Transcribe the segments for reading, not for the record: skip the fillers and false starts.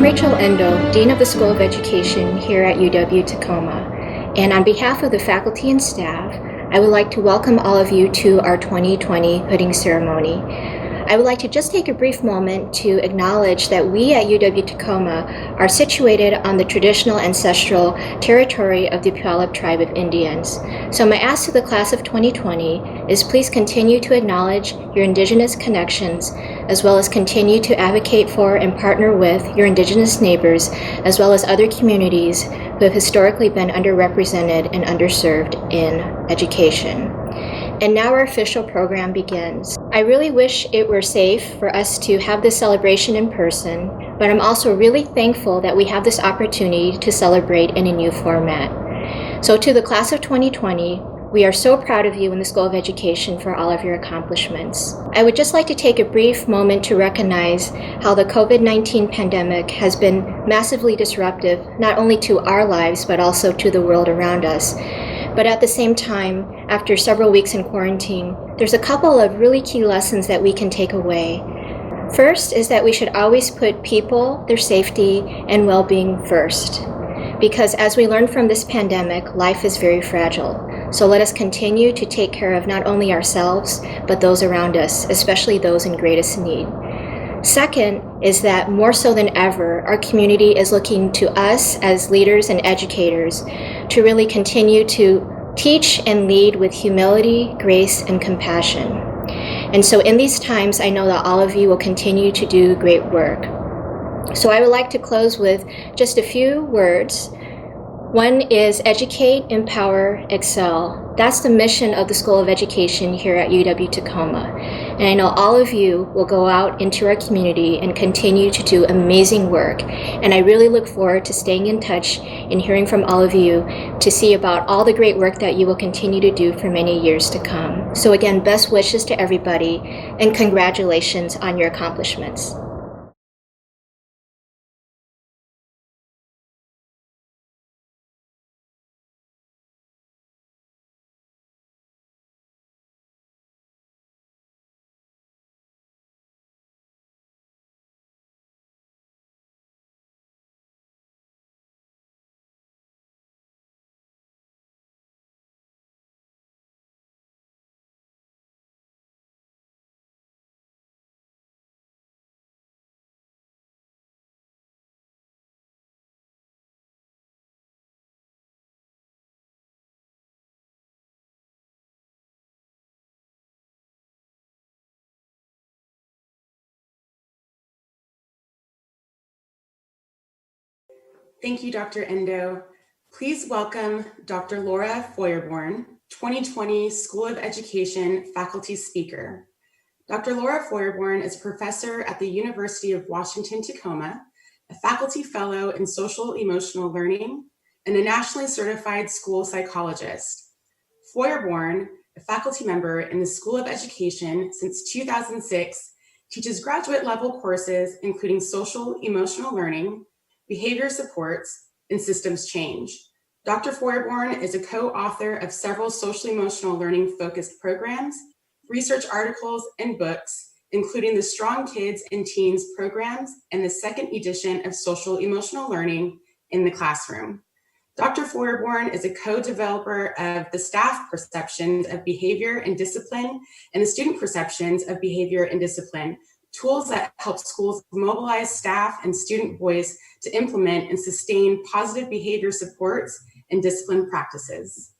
Rachel Endo, Dean of the School of Education here at UW-Tacoma, and on behalf of the faculty and staff, I would like to welcome all of you to our 2020 hooding ceremony. I would like to just take a brief moment to acknowledge that we at UW-Tacoma are situated on the traditional ancestral territory of the Puyallup tribe of Indians. So my ask to the class of 2020 is please continue to acknowledge your Indigenous connections, as well as continue to advocate for and partner with your Indigenous neighbors, as well as other communities who have historically been underrepresented and underserved in education. And now our official program begins. I really wish it were safe for us to have this celebration in person, but I'm also really thankful that we have this opportunity to celebrate in a new format. So to the class of 2020, we are so proud of you in the School of Education for all of your accomplishments. I would just like to take a brief moment to recognize how the COVID-19 pandemic has been massively disruptive, not only to our lives, but also to the world around us. But at the same time, after several weeks in quarantine, there's a couple of really key lessons that we can take away. First is that we should always put people, their safety, and well-being first. Because as we learned from this pandemic, life is very fragile. So let us continue to take care of not only ourselves, but those around us, especially those in greatest need. Second is that more so than ever, our community is looking to us as leaders and educators to really continue to teach and lead with humility, grace, and compassion. And so in these times, I know that all of you will continue to do great work. So I would like to close with just a few words. One is educate, empower, excel. That's the mission of the School of Education here at UW-Tacoma. And I know all of you will go out into our community and continue to do amazing work. And I really look forward to staying in touch and hearing from all of you to see about all the great work that you will continue to do for many years to come. So again, best wishes to everybody and congratulations on your accomplishments. Thank you, Dr. Endo. Please welcome Dr. Laura Feuerborn, 2020 School of Education faculty speaker. Dr. Laura Feuerborn is a professor at the University of Washington, Tacoma, a faculty fellow in social emotional learning, and a nationally certified school psychologist. Feuerborn, a faculty member in the School of Education since 2006, teaches graduate level courses including social emotional learning, behavior supports, and systems change. Dr. Feuerborn is a co-author of several social emotional learning focused programs, research articles, and books, including the Strong Kids and Teens programs and the second edition of Social Emotional Learning in the Classroom. Dr. Feuerborn is a co-developer of the staff perceptions of behavior and discipline and the student perceptions of behavior and discipline, tools that help schools mobilize staff and student voice to implement and sustain positive behavior supports and discipline practices.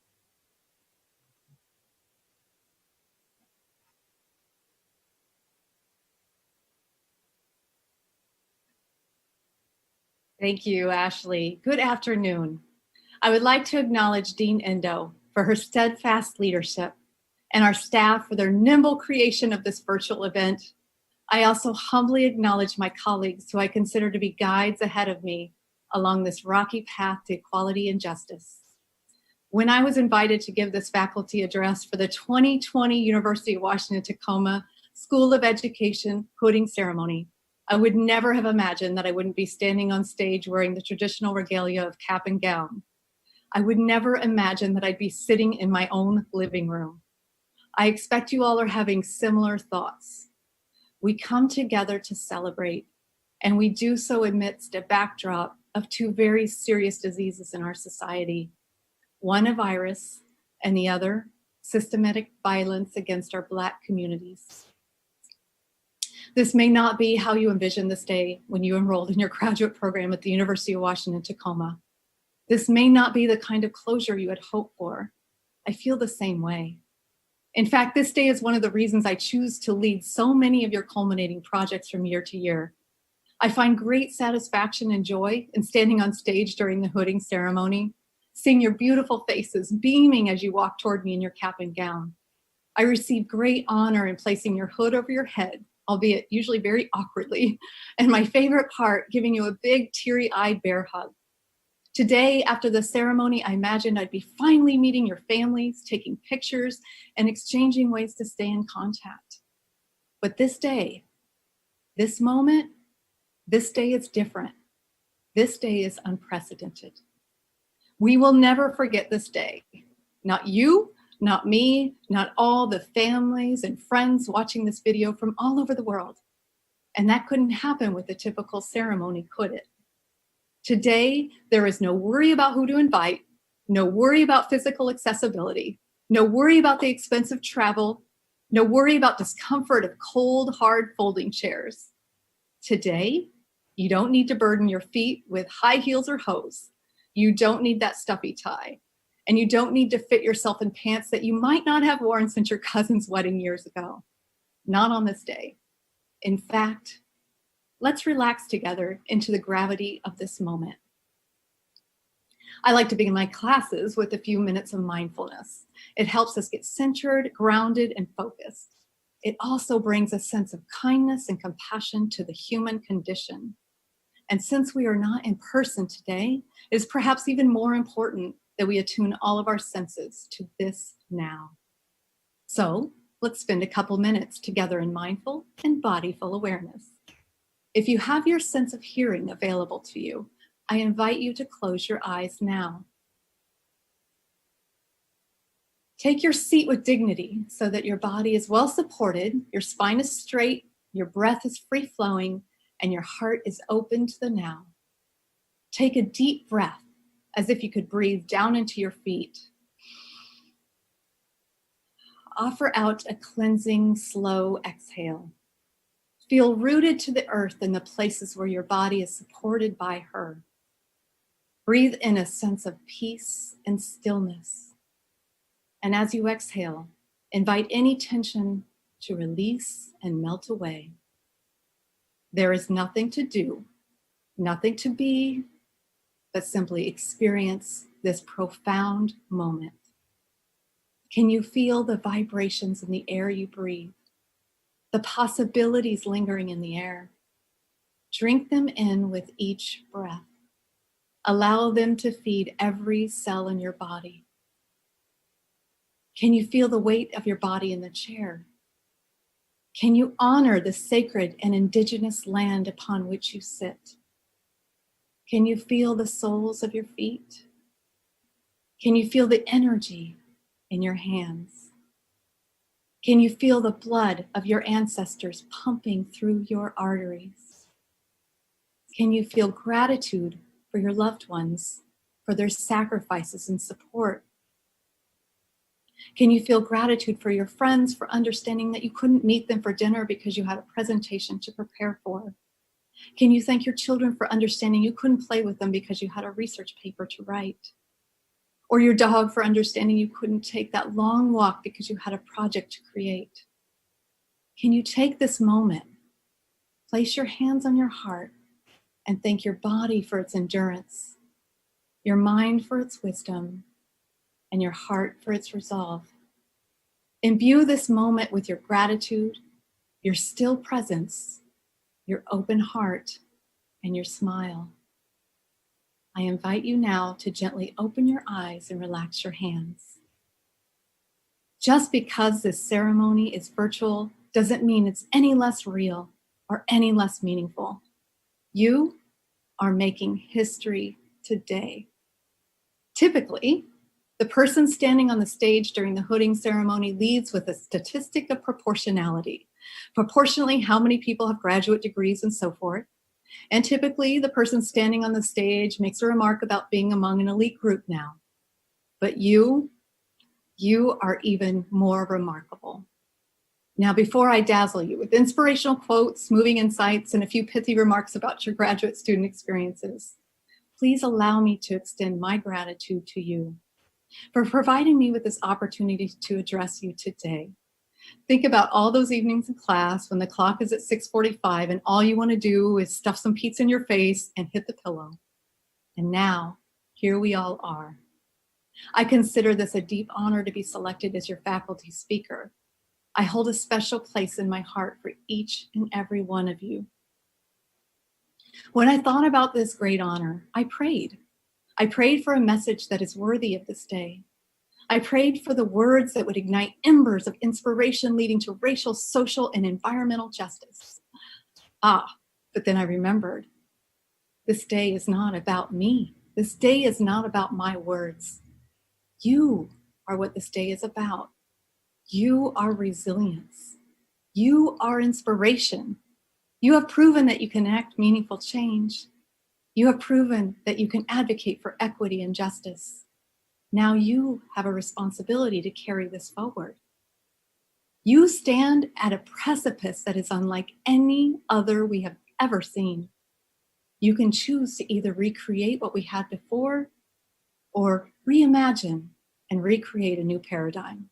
Thank you, Ashley. Good afternoon. I would like to acknowledge Dean Endo for her steadfast leadership and our staff for their nimble creation of this virtual event. I also humbly acknowledge my colleagues who I consider to be guides ahead of me along this rocky path to equality and justice. When I was invited to give this faculty address for the 2020 University of Washington Tacoma School of Education hooding ceremony, I would never have imagined that I wouldn't be standing on stage wearing the traditional regalia of cap and gown. I would never imagine that I'd be sitting in my own living room. I expect you all are having similar thoughts. We come together to celebrate, And we do so amidst a backdrop of two very serious diseases in our society. One, a virus, and the other, systematic violence against our Black communities. This may not be how you envisioned this day when you enrolled in your graduate program at the University of Washington, Tacoma. This may not be the kind of closure you had hoped for. I feel the same way. In fact, this day is one of the reasons I choose to lead so many of your culminating projects from year to year. I find great satisfaction and joy in standing on stage during the hooding ceremony, seeing your beautiful faces beaming as you walk toward me in your cap and gown. I receive great honor in placing your hood over your head, albeit usually very awkwardly, and my favorite part, giving you a big teary-eyed bear hug. Today, after the ceremony, I imagined I'd be finally meeting your families, taking pictures, and exchanging ways to stay in contact. But this day, this moment, this day is different. This day is unprecedented. We will never forget this day. Not you, not me, not all the families and friends watching this video from all over the world. And that couldn't happen with a typical ceremony, could it? Today, there is no worry about who to invite, no worry about physical accessibility, no worry about the expense of travel, no worry about discomfort of cold, hard folding chairs. Today, you don't need to burden your feet with high heels or hose. You don't need that stuffy tie. And you don't need to fit yourself in pants that you might not have worn since your cousin's wedding years ago. Not on this day. In fact, let's relax together into the gravity of this moment. I like to begin my classes with a few minutes of mindfulness. It helps us get centered, grounded, and focused. It also brings a sense of kindness and compassion to the human condition. And since we are not in person today, it is perhaps even more important that we attune all of our senses to this now. So let's spend a couple minutes together in mindful and bodyful awareness. If you have your sense of hearing available to you, I invite you to close your eyes now. Take your seat with dignity so that your body is well supported, your spine is straight, your breath is free-flowing, and your heart is open to the now. Take a deep breath as if you could breathe down into your feet. Offer out a cleansing, slow exhale. Feel rooted to the earth in the places where your body is supported by her. Breathe in a sense of peace and stillness. And as you exhale, invite any tension to release and melt away. There is nothing to do, nothing to be, but simply experience this profound moment. Can you feel the vibrations in the air you breathe? The possibilities lingering in the air? Drink them in with each breath. Allow them to feed every cell in your body. Can you feel the weight of your body in the chair? Can you honor the sacred and indigenous land upon which you sit? Can you feel the soles of your feet? Can you feel the energy in your hands? Can you feel the blood of your ancestors pumping through your arteries? Can you feel gratitude for your loved ones, for their sacrifices and support? Can you feel gratitude for your friends for understanding that you couldn't meet them for dinner because you had a presentation to prepare for? Can you thank your children for understanding you couldn't play with them because you had a research paper to write? Or your dog for understanding you couldn't take that long walk because you had a project to create? Can you take this moment, place your hands on your heart, and thank your body for its endurance, your mind for its wisdom, and your heart for its resolve? Imbue this moment with your gratitude, your still presence, your open heart, and your smile. I invite you now to gently open your eyes and relax your hands. Just because this ceremony is virtual doesn't mean it's any less real or any less meaningful. You are making history today. Typically, the person standing on the stage during the hooding ceremony leads with a statistic of proportionality. Proportionally, how many people have graduate degrees and so forth. And typically the person standing on the stage makes a remark about being among an elite group now. But you are even more remarkable. Now, before I dazzle you with inspirational quotes, moving insights, and a few pithy remarks about your graduate student experiences, please allow me to extend my gratitude to you for providing me with this opportunity to address you today. Think about all those evenings in class when the clock is at 6:45 and all you want to do is stuff some pizza in your face and hit the pillow. And now, here we all are. I consider this a deep honor to be selected as your faculty speaker. I hold a special place in my heart for each and every one of you. When I thought about this great honor, I prayed. I prayed for a message that is worthy of this day. I prayed for the words that would ignite embers of inspiration leading to racial, social, and environmental justice. But then I remembered, this day is not about me. This day is not about my words. You are what this day is about. You are resilience. You are inspiration. You have proven that you can enact meaningful change. You have proven that you can advocate for equity and justice. Now you have a responsibility to carry this forward. You stand at a precipice that is unlike any other we have ever seen. You can choose to either recreate what we had before or reimagine and recreate a new paradigm.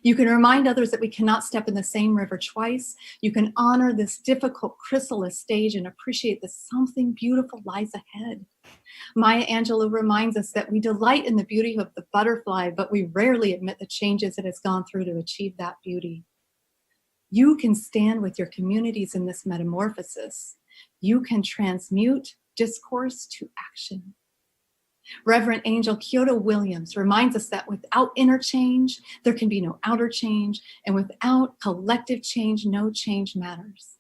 You can remind others that we cannot step in the same river twice. You can honor this difficult chrysalis stage and appreciate that something beautiful lies ahead. Maya Angelou reminds us that we delight in the beauty of the butterfly, but we rarely admit the changes it has gone through to achieve that beauty. You can stand with your communities in this metamorphosis. You can transmute discourse to action. Reverend Angel Kyoto Williams reminds us that without inner change, there can be no outer change, and without collective change, no change matters.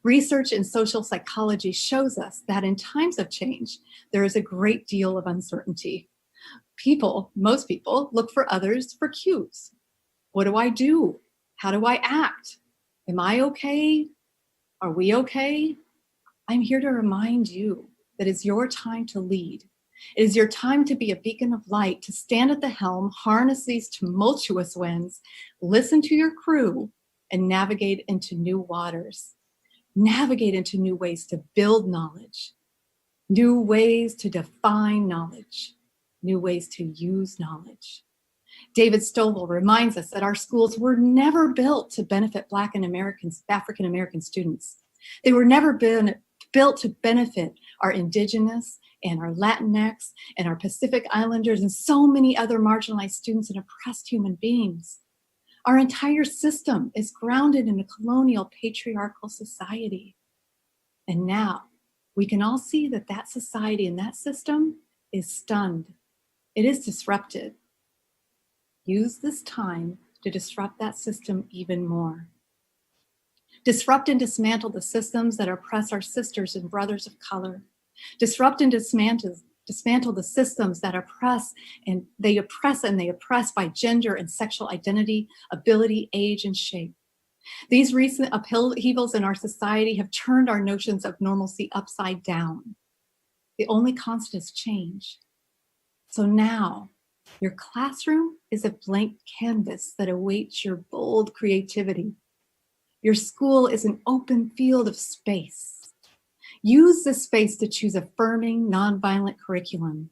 Research in social psychology shows us that in times of change, there is a great deal of uncertainty. Most people look for others for cues. What do I do? How do I act? Am I okay? Are we okay? I'm here to remind you that it's your time to lead. It is your time to be a beacon of light, to stand at the helm, harness these tumultuous winds, listen to your crew, and navigate into new waters. Navigate into new ways to build knowledge, new ways to define knowledge, new ways to use knowledge. David Stovall reminds us that our schools were never built to benefit Black and African American students. They were never built to benefit our Indigenous and our Latinx and our Pacific Islanders and so many other marginalized students and oppressed human beings. Our entire system is grounded in a colonial patriarchal society. And now we can all see that that society and that system is stunned. It is disrupted. Use this time to disrupt that system even more. Disrupt and dismantle the systems that oppress our sisters and brothers of color. Disrupt and dismantle the systems that oppress by gender and sexual identity, ability, age, and shape. These recent upheavals in our society have turned our notions of normalcy upside down. The only constant is change. So now, your classroom is a blank canvas that awaits your bold creativity. Your school is an open field of space. Use this space to choose affirming, nonviolent curriculum.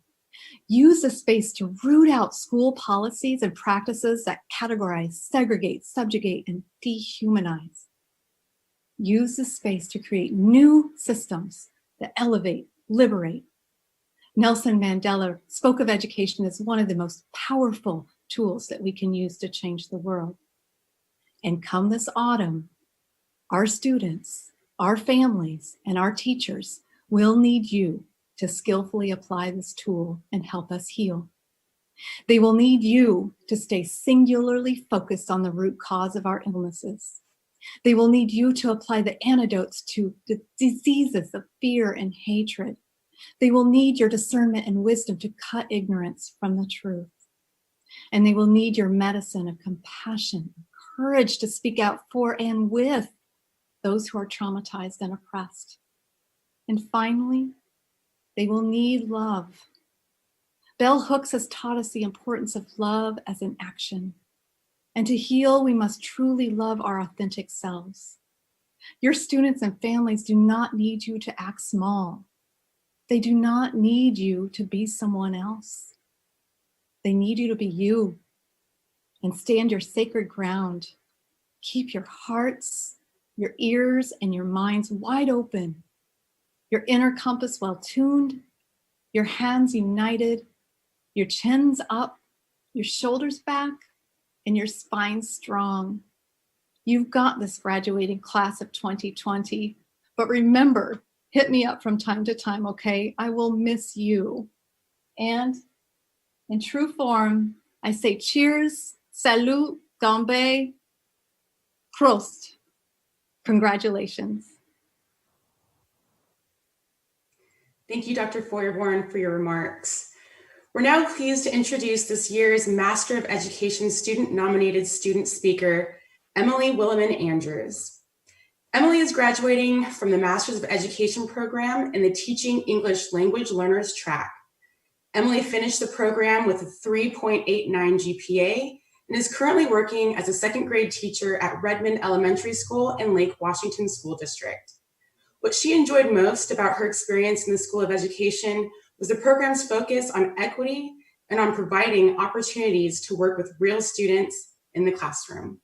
Use the space to root out school policies and practices that categorize, segregate, subjugate, and dehumanize. Use the space to create new systems that elevate, liberate. Nelson Mandela spoke of education as one of the most powerful tools that we can use to change the world. And come this autumn, our students, our families, and our teachers will need you to skillfully apply this tool and help us heal. They will need you to stay singularly focused on the root cause of our illnesses. They will need you to apply the antidotes to the diseases of fear and hatred. They will need your discernment and wisdom to cut ignorance from the truth. And they will need your medicine of compassion, courage to speak out for and with those who are traumatized and oppressed. And finally, they will need love. Bell Hooks has taught us the importance of love as an action. And to heal, we must truly love our authentic selves. Your students and families do not need you to act small. They do not need you to be someone else. They need you to be you and stand your sacred ground. Keep your hearts, your ears, and your minds wide open, your inner compass well tuned, your hands united, your chins up, your shoulders back, and your spine strong. You've got this, graduating class of 2020. But remember, hit me up from time to time, okay? I will miss you. And in true form, I say cheers, salut, gambe, prost. Congratulations. Thank you, Dr. Feuerborn, for your remarks. We're now pleased to introduce this year's Master of Education student-nominated student speaker, Emily Willemijn Andrews. Emily is graduating from the Masters of Education program in the Teaching English Language Learners track. Emily finished the program with a 3.89 GPA and is currently working as a second grade teacher at Redmond Elementary School in Lake Washington School District. What she enjoyed most about her experience in the School of Education was the program's focus on equity and on providing opportunities to work with real students in the classroom.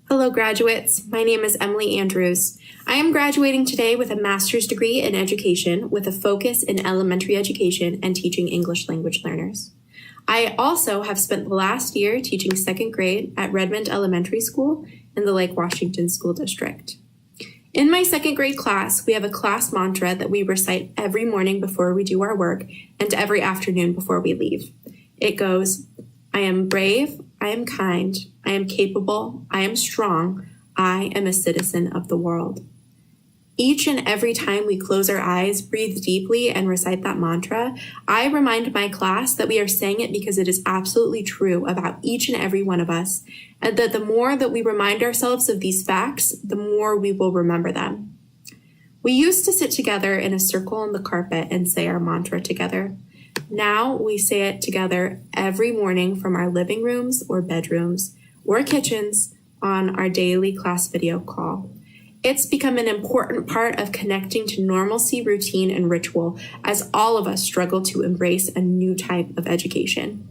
Hello, graduates. My name is Emily Andrews. I am graduating today with a master's degree in education with a focus in elementary education and teaching English language learners. I also have spent the last year teaching second grade at Redmond Elementary School in the Lake Washington School District. In my second grade class, we have a class mantra that we recite every morning before we do our work and every afternoon before we leave. It goes, I am brave, I am kind, I am capable, I am strong, I am a citizen of the world. Each and every time we close our eyes, breathe deeply, and recite that mantra, I remind my class that we are saying it because it is absolutely true about each and every one of us, and that the more that we remind ourselves of these facts, the more we will remember them. We used to sit together in a circle on the carpet and say our mantra together. Now we say it together every morning from our living rooms or bedrooms or kitchens on our daily class video call. It's become an important part of connecting to normalcy, routine, and ritual as all of us struggle to embrace a new type of education.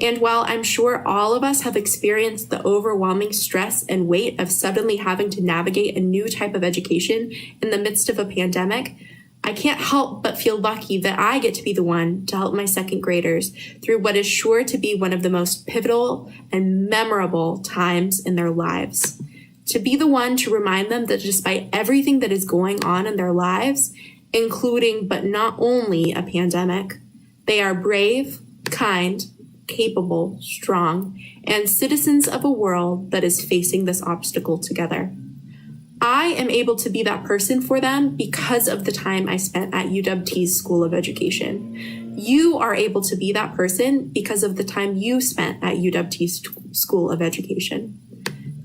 And while I'm sure all of us have experienced the overwhelming stress and weight of suddenly having to navigate a new type of education in the midst of a pandemic, I can't help but feel lucky that I get to be the one to help my second graders through what is sure to be one of the most pivotal and memorable times in their lives. To be the one to remind them that despite everything that is going on in their lives, including but not only a pandemic, they are brave, kind, capable, strong, and citizens of a world that is facing this obstacle together. I am able to be that person for them because of the time I spent at UWT's School of Education. You are able to be that person because of the time you spent at UWT's School of Education.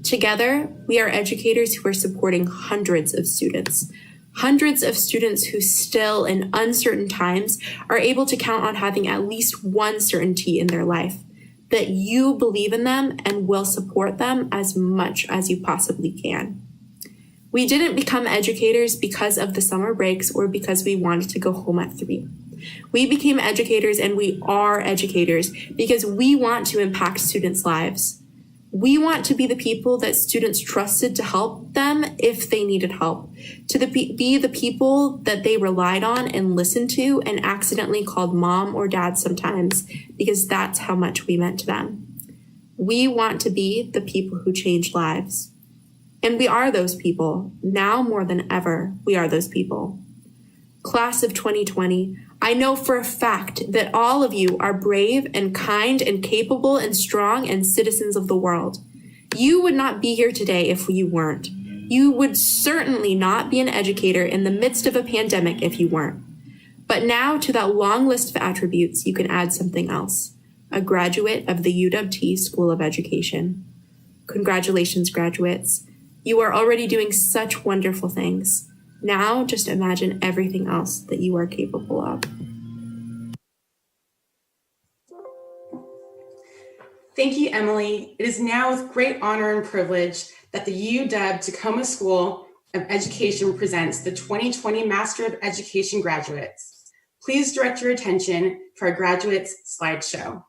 Together, we are educators who are supporting hundreds of students who still in uncertain times are able to count on having at least one certainty in their life, that you believe in them and will support them as much as you possibly can. We didn't become educators because of the summer breaks or because we wanted to go home at 3. We became educators, and we are educators because we want to impact students' lives. We want to be the people that students trusted to help them if they needed help, to be the people that they relied on and listened to and accidentally called mom or dad sometimes because that's how much we meant to them. We want to be the people who change lives. And we are those people. Now more than ever, we are those people. Class of 2020, I know for a fact that all of you are brave and kind and capable and strong and citizens of the world. You would not be here today if you weren't. You would certainly not be an educator in the midst of a pandemic if you weren't. But now to that long list of attributes, you can add something else. A graduate of the UWT School of Education. Congratulations, graduates. You are already doing such wonderful things. Now just imagine everything else that you are capable of. Thank you, Emily. It is now with great honor and privilege that the UW Tacoma School of Education presents the 2020 Master of Education graduates. Please direct your attention to our graduates slideshow.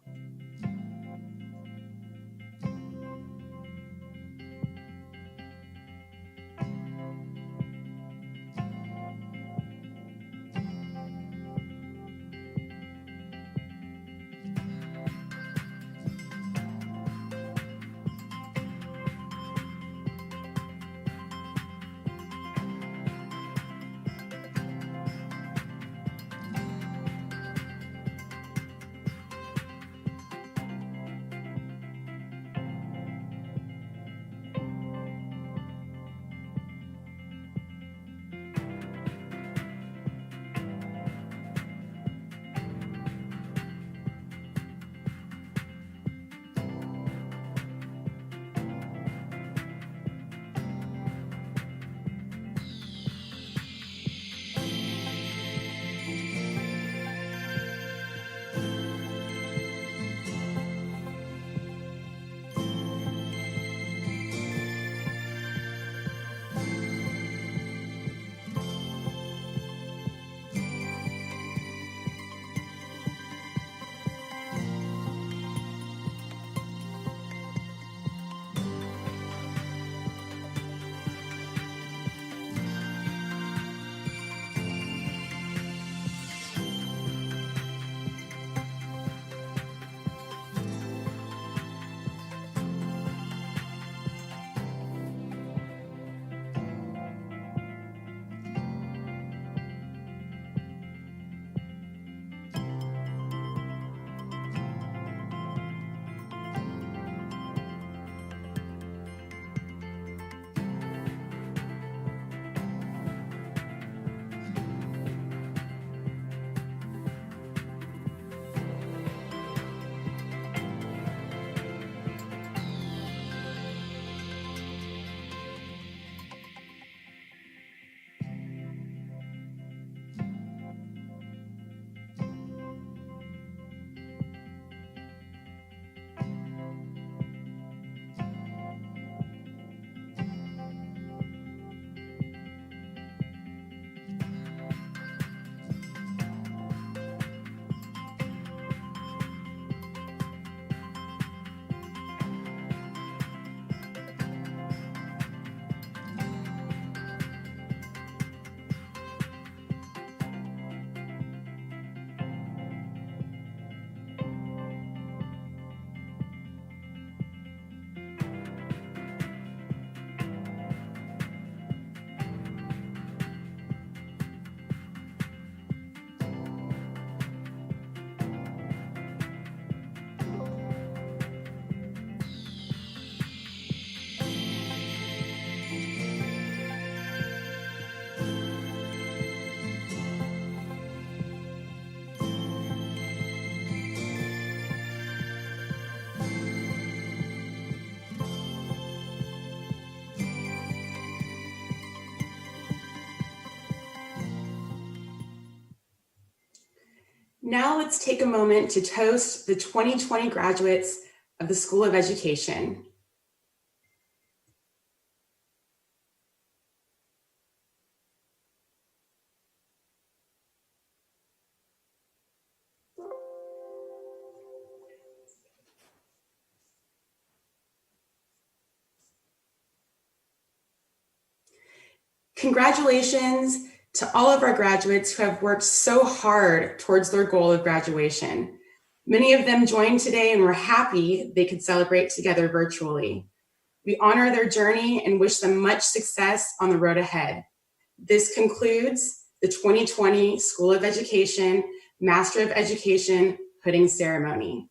Now let's take a moment to toast the 2020 graduates of the School of Education. Congratulations to all of our graduates who have worked so hard towards their goal of graduation. Many of them joined today and were happy they could celebrate together virtually. We honor their journey and wish them much success on the road ahead. This concludes the 2020 School of Education Master of Education Pudding Ceremony.